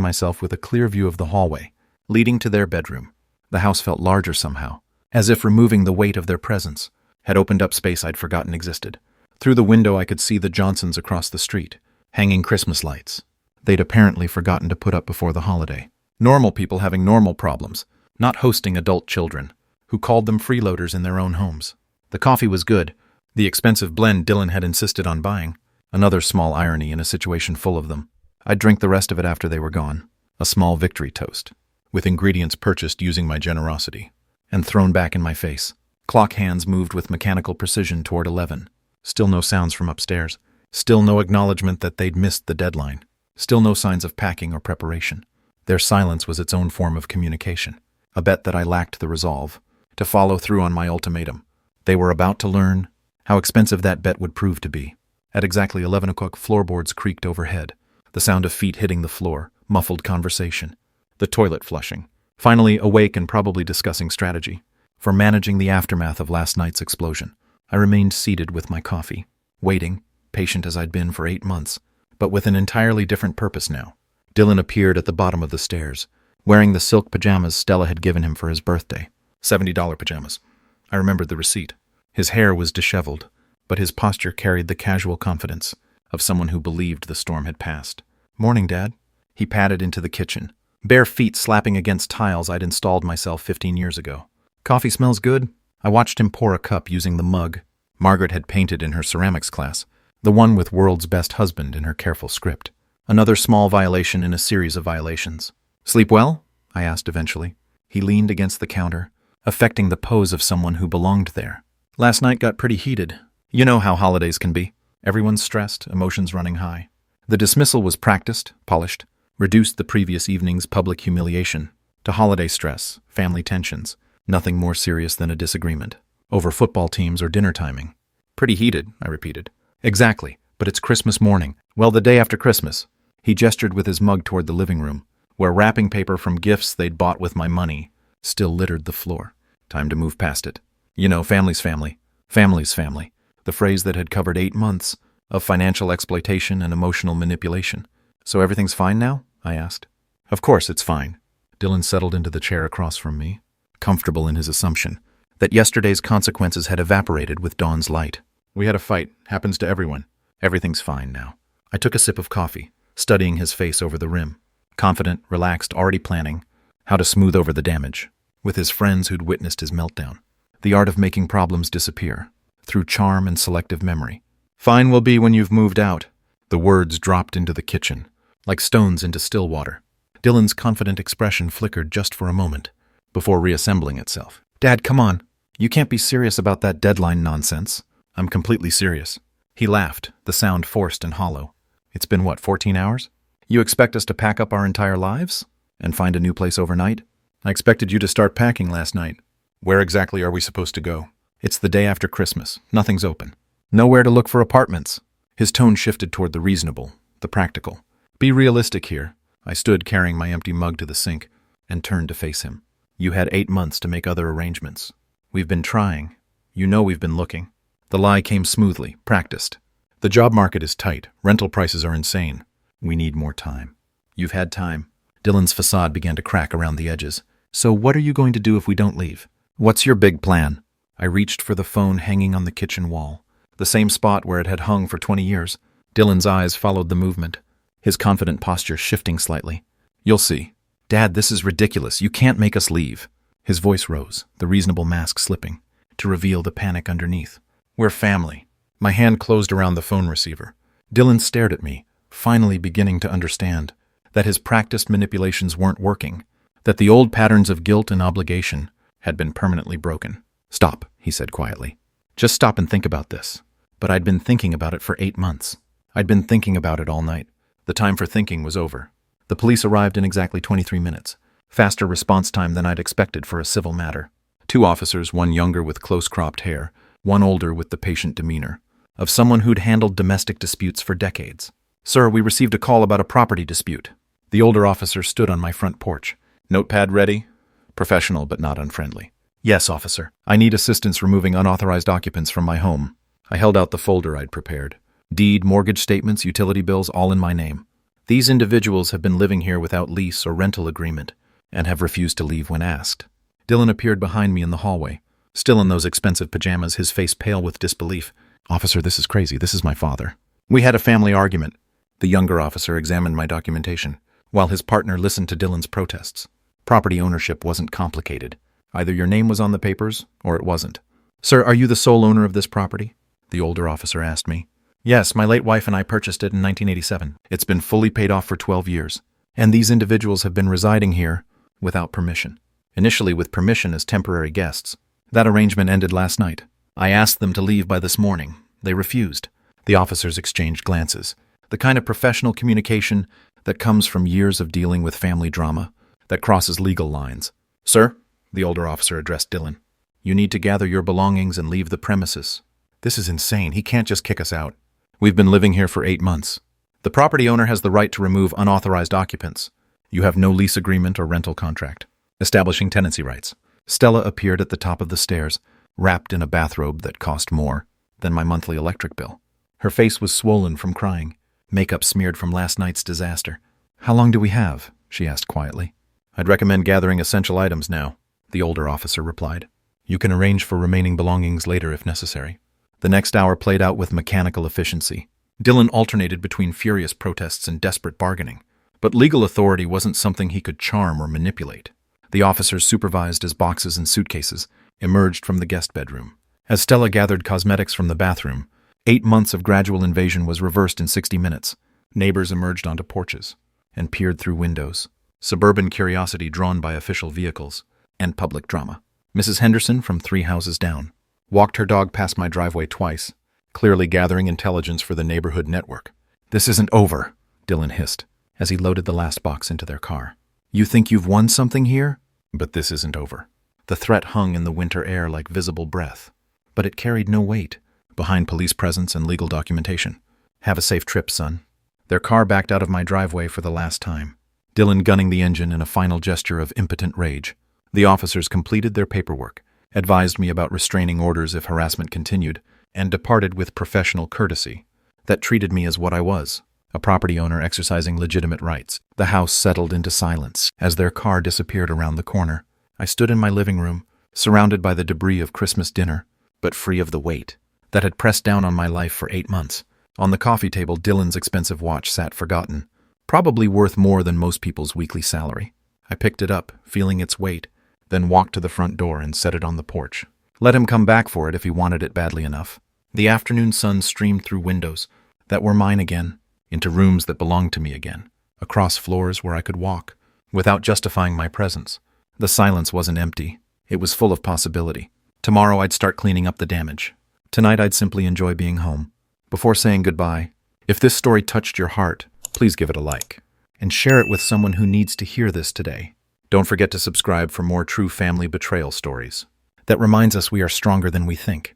myself with a clear view of the hallway leading to their bedroom. The house felt larger somehow, as if removing the weight of their presence had opened up space I'd forgotten existed. Through the window I could see the Johnsons across the street, hanging Christmas lights they'd apparently forgotten to put up before the holiday. Normal people having normal problems, not hosting adult children, who called them freeloaders in their own homes. The coffee was good, the expensive blend Dylan had insisted on buying. Another small irony in a situation full of them. I'd drink the rest of it after they were gone. A small victory toast, with ingredients purchased using my generosity, and thrown back in my face. Clock hands moved with mechanical precision toward 11. Still no sounds from upstairs. Still no acknowledgement that they'd missed the deadline. Still no signs of packing or preparation. Their silence was its own form of communication. A bet that I lacked the resolve to follow through on my ultimatum. They were about to learn how expensive that bet would prove to be. At exactly 11 o'clock, floorboards creaked overhead. The sound of feet hitting the floor, muffled conversation. The toilet flushing. Finally awake and probably discussing strategy for managing the aftermath of last night's explosion. I remained seated with my coffee, waiting, patient as I'd been for 8 months, but with an entirely different purpose now. Dylan appeared at the bottom of the stairs, wearing the silk pajamas Stella had given him for his birthday. $70 pajamas. I remembered the receipt. His hair was disheveled, but his posture carried the casual confidence of someone who believed the storm had passed. "Morning, Dad." He padded into the kitchen, bare feet slapping against tiles I'd installed myself 15 years ago. "Coffee smells good." I watched him pour a cup using the mug Margaret had painted in her ceramics class, the one with "World's Best Husband" in her careful script. Another small violation in a series of violations. "Sleep well?" I asked eventually. He leaned against the counter, affecting the pose of someone who belonged there. "Last night got pretty heated. You know how holidays can be. Everyone's stressed, emotions running high." The dismissal was practiced, polished, reduced the previous evening's public humiliation to holiday stress, family tensions, nothing more serious than a disagreement over football teams or dinner timing. "Pretty heated," I repeated. "Exactly, but it's Christmas morning. Well, the day after Christmas." He gestured with his mug toward the living room, where wrapping paper from gifts they'd bought with my money still littered the floor. Time to move past it. You know, family's family. Family's family. The phrase that had covered 8 months of financial exploitation and emotional manipulation. "So everything's fine now?" I asked. "Of course it's fine." Dylan settled into the chair across from me, comfortable in his assumption that yesterday's consequences had evaporated with dawn's light. "We had a fight. Happens to everyone. Everything's fine now." I took a sip of coffee, studying his face over the rim. Confident, relaxed, already planning how to smooth over the damage, with his friends who'd witnessed his meltdown. The art of making problems disappear, through charm and selective memory. "Fine will be when you've moved out." The words dropped into the kitchen, like stones into still water. Dylan's confident expression flickered just for a moment, before reassembling itself. "Dad, come on. You can't be serious about that deadline nonsense." "I'm completely serious." He laughed, the sound forced and hollow. "It's been, 14 hours? You expect us to pack up our entire lives? And find a new place overnight? I expected you to start packing last night." "Where exactly are we supposed to go?" "It's the day after Christmas. Nothing's open. Nowhere to look for apartments." His tone shifted toward the reasonable, the practical. "Be realistic here." I stood carrying my empty mug to the sink and turned to face him. "You had 8 months to make other arrangements. We've been trying. You know we've been looking." The lie came smoothly, practiced. "The job market is tight. Rental prices are insane. We need more time." "You've had time." Dylan's facade began to crack around the edges. "So what are you going to do if we don't leave? What's your big plan?" I reached for the phone hanging on the kitchen wall, the same spot where it had hung for 20 years. Dylan's eyes followed the movement, his confident posture shifting slightly. "You'll see." Dad, this is ridiculous. You can't make us leave. His voice rose, the reasonable mask slipping, to reveal the panic underneath. We're family. My hand closed around the phone receiver. Dylan stared at me, finally beginning to understand that his practiced manipulations weren't working, that the old patterns of guilt and obligation had been permanently broken. Stop, he said quietly. Just stop and think about this. But I'd been thinking about it for 8 months. I'd been thinking about it all night. The time for thinking was over. The police arrived in exactly 23 minutes. Faster response time than I'd expected for a civil matter. 2 officers, one younger with close-cropped hair, one older with the patient demeanor of someone who'd handled domestic disputes for decades. Sir, we received a call about a property dispute. The older officer stood on my front porch. Notepad ready? Professional but not unfriendly. Yes, officer. I need assistance removing unauthorized occupants from my home. I held out the folder I'd prepared. Deed, mortgage statements, utility bills, all in my name. These individuals have been living here without lease or rental agreement and have refused to leave when asked. Dylan appeared behind me in the hallway, still in those expensive pajamas, his face pale with disbelief. Officer, this is crazy. This is my father. We had a family argument. The younger officer examined my documentation, while his partner listened to Dylan's protests. Property ownership wasn't complicated. Either your name was on the papers, or it wasn't. Sir, are you the sole owner of this property? The older officer asked me. Yes, my late wife and I purchased it in 1987. It's been fully paid off for 12 years. And these individuals have been residing here without permission. Initially with permission as temporary guests. That arrangement ended last night. I asked them to leave by this morning. They refused. The officers exchanged glances. The kind of professional communication that comes from years of dealing with family drama, that crosses legal lines. Sir, the older officer addressed Dylan, you need to gather your belongings and leave the premises. This is insane. He can't just kick us out. We've been living here for 8 months. The property owner has the right to remove unauthorized occupants. You have no lease agreement or rental contract. Establishing tenancy rights. Stella appeared at the top of the stairs, wrapped in a bathrobe that cost more than my monthly electric bill. Her face was swollen from crying, makeup smeared from last night's disaster. How long do we have? She asked quietly. I'd recommend gathering essential items now, the older officer replied. You can arrange for remaining belongings later if necessary. The next hour played out with mechanical efficiency. Dylan alternated between furious protests and desperate bargaining, but legal authority wasn't something he could charm or manipulate. The officers supervised as boxes and suitcases emerged from the guest bedroom. As Stella gathered cosmetics from the bathroom, 8 months of gradual invasion was reversed in 60 minutes. Neighbors emerged onto porches and peered through windows. Suburban curiosity drawn by official vehicles and public drama. Mrs. Henderson, from 3 houses down, walked her dog past my driveway twice, clearly gathering intelligence for the neighborhood network. This isn't over, Dylan hissed, as he loaded the last box into their car. You think you've won something here? But this isn't over. The threat hung in the winter air like visible breath, but it carried no weight behind police presence and legal documentation. Have a safe trip, son. Their car backed out of my driveway for the last time, Dylan gunning the engine in a final gesture of impotent rage. The officers completed their paperwork, advised me about restraining orders if harassment continued, and departed with professional courtesy that treated me as what I was, a property owner exercising legitimate rights. The house settled into silence as their car disappeared around the corner. I stood in my living room, surrounded by the debris of Christmas dinner, but free of the weight that had pressed down on my life for 8 months. On the coffee table, Dylan's expensive watch sat forgotten, probably worth more than most people's weekly salary. I picked it up, feeling its weight, then walked to the front door and set it on the porch. Let him come back for it if he wanted it badly enough. The afternoon sun streamed through windows that were mine again, into rooms that belonged to me again, across floors where I could walk, without justifying my presence. The silence wasn't empty. It was full of possibility. Tomorrow I'd start cleaning up the damage. Tonight I'd simply enjoy being home. Before saying goodbye, if this story touched your heart, please give it a like, and share it with someone who needs to hear this today. Don't forget to subscribe for more true family betrayal stories. That reminds us we are stronger than we think.